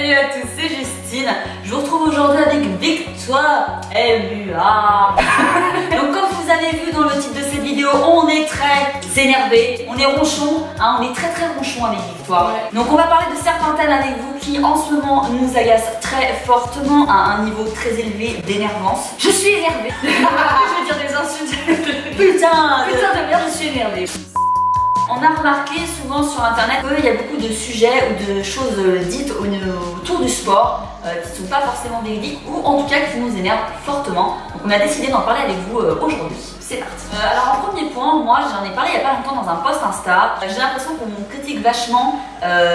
Salut à tous, c'est Justine. Je vous retrouve aujourd'hui avec Victoire MUA. Donc comme vous avez vu dans le titre de cette vidéo, on est très énervé, on est ronchon, hein, on est très ronchon avec Victoire. Ouais. Donc on va parler de certains thèmes avec vous qui en ce moment nous agacent très fortement à un niveau très élevé d'énervance. Je suis énervée. Je vais dire des insultes. Putain de merde, je suis énervée. On a remarqué souvent sur internet qu'il y a beaucoup de sujets ou de choses dites autour du sport qui ne sont pas forcément véridiques ou en tout cas qui nous énervent fortement. Donc on a décidé d'en parler avec vous aujourd'hui. C'est parti. Alors en premier point, moi j'en ai parlé il n'y a pas longtemps dans un post Insta. J'ai l'impression qu'on critique vachement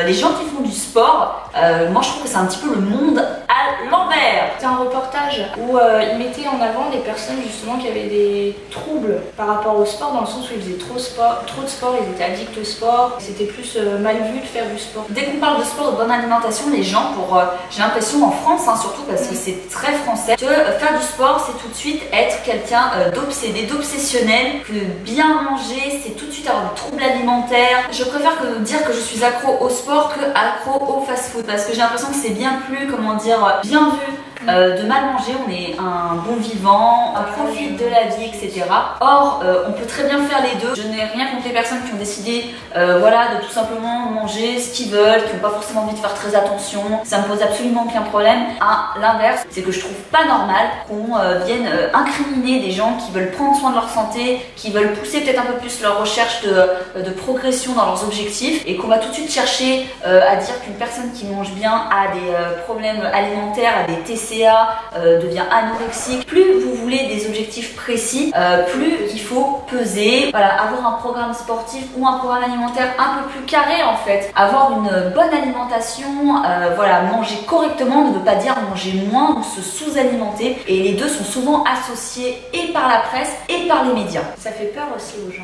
les gens qui font du sport. Moi je trouve que c'est un petit peu le monde à l'envers. C'est un reportage où ils mettaient en avant des personnes justement qui avaient des troubles par rapport au sport, dans le sens où ils faisaient trop de sport, ils étaient addicts au sport, c'était plus mal vu de faire du sport. Dès qu'on parle de sport, de bonne alimentation, les gens, j'ai l'impression en France, hein, surtout parce que c'est très français, que faire du sport c'est tout de suite être quelqu'un d'obsédé, d'obsessionnel, que bien manger c'est tout de suite avoir des troubles alimentaires. Je préfère dire que je suis accro au sport que accro au fast-food, parce que j'ai l'impression que c'est bien plus, comment dire, bien vu. De mal manger, on est un bon vivant, on profite de la vie, etc. Or, on peut très bien faire les deux. Je n'ai rien contre les personnes qui ont décidé voilà, de tout simplement manger ce qu'ils veulent, qui n'ont pas forcément envie de faire très attention. Ça me pose absolument aucun problème. À l'inverse, c'est que je trouve pas normal qu'on vienne incriminer des gens qui veulent prendre soin de leur santé, qui veulent pousser peut-être un peu plus leur recherche de progression dans leurs objectifs, et qu'on va tout de suite chercher à dire qu'une personne qui mange bien a des problèmes alimentaires, a des TC, devient anorexique. Plus vous voulez des objectifs précis, plus il faut peser, voilà, avoir un programme sportif ou un programme alimentaire un peu plus carré en fait. Avoir une bonne alimentation, voilà, manger correctement ne veut pas dire manger moins ou se sous-alimenter, et les deux sont souvent associés et par la presse et par les médias. Ça fait peur aussi aux gens.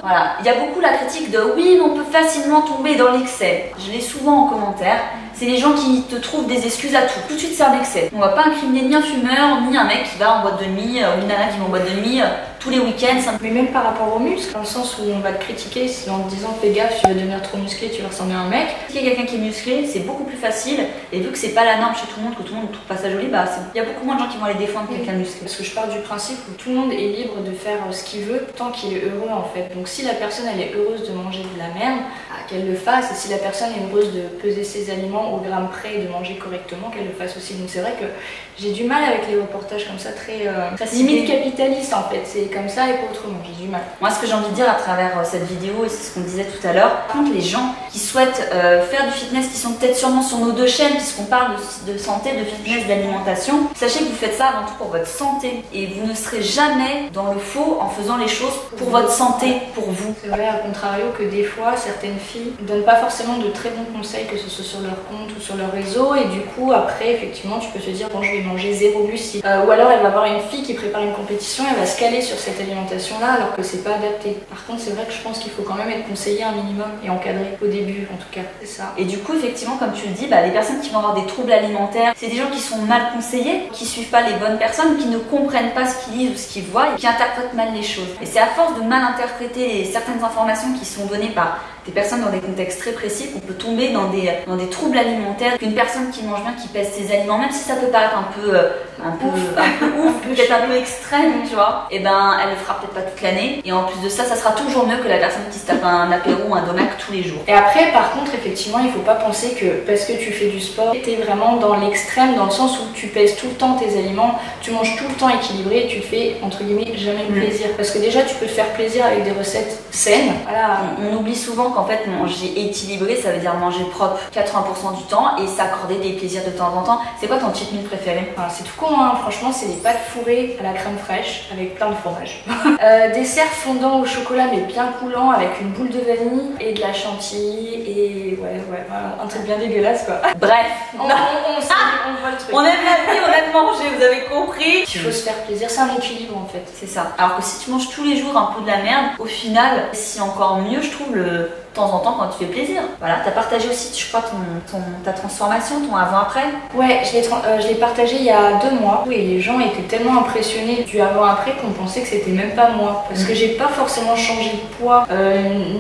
Voilà, il y a beaucoup la critique de oui, mais on peut facilement tomber dans l'excès. Je l'ai souvent en commentaire. C'est les gens qui te trouvent des excuses à tout. Tout de suite, c'est un excès. On va pas incriminer ni un fumeur, ni un mec qui va en boîte de nuit, ou une nana qui va en boîte de nuit tous les week-ends. Mais même par rapport aux muscles, dans le sens où on va te critiquer si en te disant fais gaffe, tu vas devenir trop musclé, tu vas ressembler à un mec. Si il y a quelqu'un qui est musclé, c'est beaucoup plus facile. Et vu que c'est pas la norme chez tout le monde, que tout le monde ne trouve pas ça joli, bah il y a beaucoup moins de gens qui vont aller défendre quelqu'un de musclé. Parce que je pars du principe où tout le monde est libre de faire ce qu'il veut tant qu'il est heureux en fait. Donc si la personne elle est heureuse de manger de la merde, qu'elle le fasse. Et si la personne est heureuse de peser ses aliments au gramme près et de manger correctement, qu'elle le fasse aussi. Donc c'est vrai que j'ai du mal avec les reportages comme ça, très limite capitaliste en fait. C'est comme ça et pas autrement, j'ai du mal. Moi, ce que j'ai envie de dire à travers cette vidéo, et c'est ce qu'on disait tout à l'heure, par contre les gens qui souhaitent faire du fitness, qui sont peut-être sûrement sur nos deux chaînes, puisqu'on parle de santé, de fitness, d'alimentation, sachez que vous faites ça avant tout pour votre santé. Et vous ne serez jamais dans le faux en faisant les choses pour votre santé, pour vous. C'est vrai, à contrario, que des fois, certaines filles ne donnent pas forcément de très bons conseils, que ce soit sur leur compte ou sur leur réseau, et du coup, après, effectivement, tu peux te dire, bon, je vais manger 0 glucides. Ou alors, elle va voir une fille qui prépare une compétition, elle va se caler sur cette alimentation-là, alors que c'est pas adapté. Par contre, c'est vrai que je pense qu'il faut quand même être conseillé un minimum et encadré, au début, en tout cas. C'est ça. Et du coup, effectivement, comme tu le dis, les personnes qui vont avoir des troubles alimentaires, c'est des gens qui sont mal conseillés, qui suivent pas les bonnes personnes, qui ne comprennent pas ce qu'ils lisent ou ce qu'ils voient, et qui interprètent mal les choses. Et c'est à force de mal interpréter certaines informations qui sont données par des personnes dans des contextes très précis qu'on peut tomber dans des troubles alimentaires. Qu'une personne qui mange bien, qui pèse ses aliments, même si ça peut paraître un peu ouf, peut-être un peu extrême, tu vois, et ben elle le fera peut-être pas toute l'année. Et en plus de ça, ça sera toujours mieux que la personne qui se tape un apéro ou un domac tous les jours. Et après, par contre, effectivement, il faut pas penser que parce que tu fais du sport, t'es vraiment dans l'extrême, dans le sens où tu pèses tout le temps tes aliments, tu manges tout le temps équilibré, tu te fais entre guillemets jamais plaisir. Parce que déjà, tu peux te faire plaisir avec des recettes saines. Voilà. On oublie souvent qu'en fait manger équilibré ça veut dire manger propre 80% du temps et s'accorder des plaisirs de temps en temps. C'est quoi ton cheat meal préféré? Enfin, c'est tout con hein, franchement c'est les pâtes fourrées à la crème fraîche avec plein de fromage. Dessert fondant au chocolat mais bien coulant avec une boule de vanille et de la chantilly et ouais un truc bien dégueulasse quoi. Bref, on voit le truc. On aime la vie, on aime manger, vous avez compris. Il faut se faire plaisir, c'est un équilibre en fait. C'est ça. Alors que si tu manges tous les jours un peu de la merde, au final, si encore mieux je trouve temps en temps quand tu fais plaisir. Voilà, t'as partagé aussi, je crois, ta transformation, ton avant-après. Ouais, je l'ai partagé il y a 2 mois. Et les gens étaient tellement impressionnés du avant-après qu'on pensait que c'était même pas moi. Parce que j'ai pas forcément changé de poids,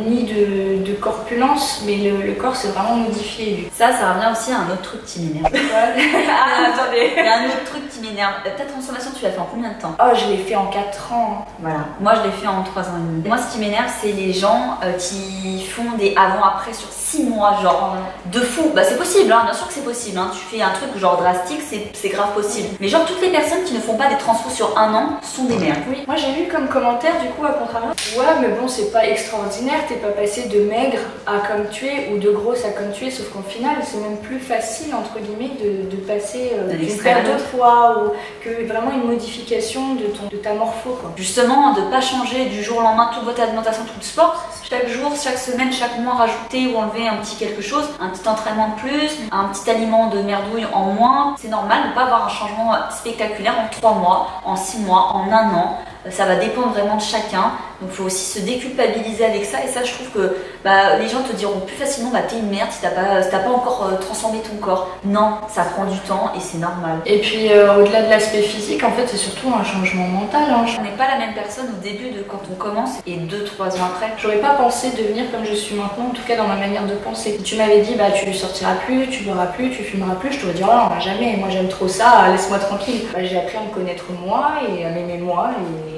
ni de corpulence, mais le corps s'est vraiment modifié. Ça revient aussi à un autre truc qui m'énerve. Attendez. Il y a un autre truc qui m'énerve. Ta transformation, tu l'as fait en combien de temps? Oh, je l'ai fait en 4 ans. Voilà, moi je l'ai fait en 3 ans et demi. Moi, ce qui m'énerve, c'est les gens qui font des avant-après sur 6 mois, genre de fou. Bah, c'est possible, hein, bien sûr que c'est possible. Hein. Tu fais un truc genre drastique, c'est grave possible. Mais genre, toutes les personnes qui ne font pas des transfos sur 1 an sont des merdes. Oui, moi j'ai lu comme commentaire, du coup, à contrario. Ouais, mais bon, c'est pas extraordinaire, t'es pas passé de maigre à comme tu es ou de grosse à comme tu es, sauf qu'en final, c'est même plus facile, entre guillemets, de passer d'une perte de poids ou que vraiment une modification de ta morpho, quoi. Justement, de pas changer du jour au lendemain toute votre alimentation, tout le sport. Chaque jour, chaque semaine, chaque mois, rajouter ou enlever un petit quelque chose, un petit entraînement de plus, un petit aliment de merdouille en moins. C'est normal de ne pas avoir un changement spectaculaire en 3 mois, en 6 mois, en 1 an. Ça va dépendre vraiment de chacun. Donc il faut aussi se déculpabiliser avec ça. Et ça, je trouve que les gens te diront plus facilement t'es une merde si t'as pas encore transformé ton corps. Non, ça prend du temps et c'est normal. Et puis au-delà de l'aspect physique, en fait, c'est surtout un changement mental. Hein. On n'est pas la même personne au début de quand on commence et 2-3 ans après. J'aurais pas pensé devenir comme je suis maintenant, en tout cas dans ma manière de penser. Si tu m'avais dit tu sortiras plus, tu boiras plus, tu fumeras plus, je t'aurais dit oh non, jamais, moi j'aime trop ça, laisse-moi tranquille. J'ai appris à me connaître moi et à m'aimer moi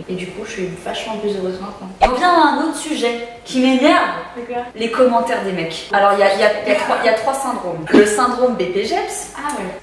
et du coup je suis vachement plus heureuse maintenant. Et on vient à un autre sujet qui m'énerve, les commentaires des mecs. Alors il y a 3 syndromes. Le syndrome BPGEPS,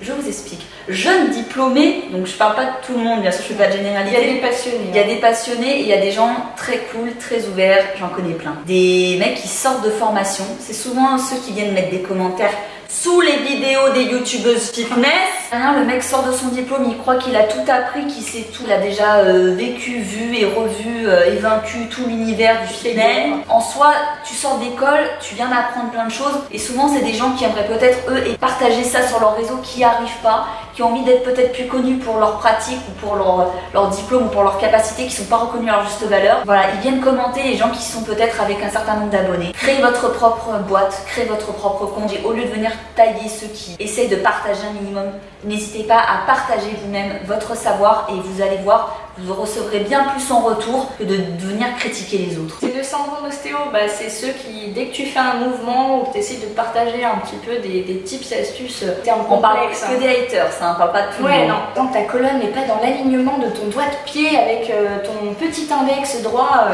je vous explique. Jeune diplômé, donc je parle pas de tout le monde, bien sûr je fais pas de généralité. Il y a des passionnés. Il y a des passionnés et il y a des gens très cool, très ouverts, j'en connais plein. Des mecs qui sortent de formation, c'est souvent ceux qui viennent mettre des commentaires sous les vidéos des youtubeuses fitness. Le mec sort de son diplôme, il croit qu'il a tout appris, qu'il sait tout, il a déjà vécu, vu et revu et vaincu tout l'univers du fitness. En soi, tu sors d'école, tu viens d'apprendre plein de choses et souvent c'est des gens qui aimeraient peut-être eux partager ça sur leur réseau, qui n'y arrivent pas, qui ont envie d'être peut-être plus connus pour leur pratique ou pour leur diplôme ou pour leur capacité, qui ne sont pas reconnus à leur juste valeur. Voilà, ils viennent commenter les gens qui sont peut-être avec un certain nombre d'abonnés. Créez votre propre boîte, créez votre propre compte et au lieu de venir tailler ceux qui essayent de partager un minimum, n'hésitez pas à partager vous-même votre savoir et vous allez voir, vous recevrez bien plus en retour que de venir critiquer les autres. C'est le syndrome ostéo, c'est ceux qui, dès que tu fais un mouvement ou que tu essaies de partager un petit peu des tips et astuces, c'est un on parle que des haters, ça, on parle pas de tout le monde. Non, tant que ta colonne n'est pas dans l'alignement de ton doigt de pied avec ton petit index droit,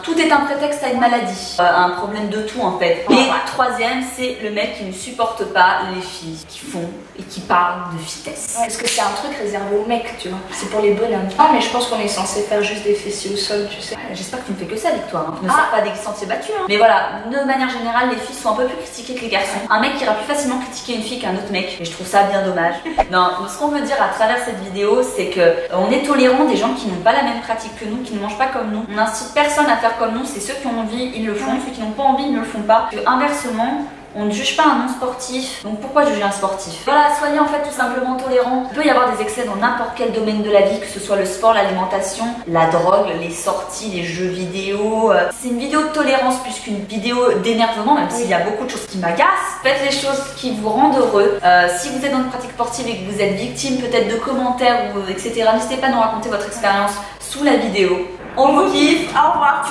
tout est un prétexte à une maladie, un problème de tout en fait. Et troisième, c'est le mec qui ne supporte pas les filles qui font et qui parlent de vitesse. Parce que c'est un truc réservé aux mecs, tu vois, c'est pour les bonhommes. Non, mais je pense qu'on est censé faire juste des fessiers au sol, tu sais. J'espère que tu ne fais que ça, Victoire. Ne sors pas des sentiers battus. Hein. Mais voilà, de manière générale, les filles sont un peu plus critiquées que les garçons. Un mec ira plus facilement critiquer une fille qu'un autre mec. Et je trouve ça bien dommage. Non, ce qu'on veut dire à travers cette vidéo, c'est que on est tolérant des gens qui n'ont pas la même pratique que nous, qui ne mangent pas comme nous. On n'incite personne à faire comme nous. C'est ceux qui ont envie, ils le font. Ceux qui n'ont pas envie, ils ne le font pas. Que inversement, on ne juge pas un non-sportif, donc pourquoi juger un sportif? Voilà, soyez en fait tout simplement tolérants. Il peut y avoir des excès dans n'importe quel domaine de la vie, que ce soit le sport, l'alimentation, la drogue, les sorties, les jeux vidéo. C'est une vidéo de tolérance plus qu'une vidéo d'énervement, même s'il y a beaucoup de choses qui m'agacent. Faites les choses qui vous rendent heureux. Si vous êtes dans une pratique sportive et que vous êtes victime peut-être de commentaires ou etc., n'hésitez pas à nous raconter votre expérience sous la vidéo. On vous kiffe, au revoir.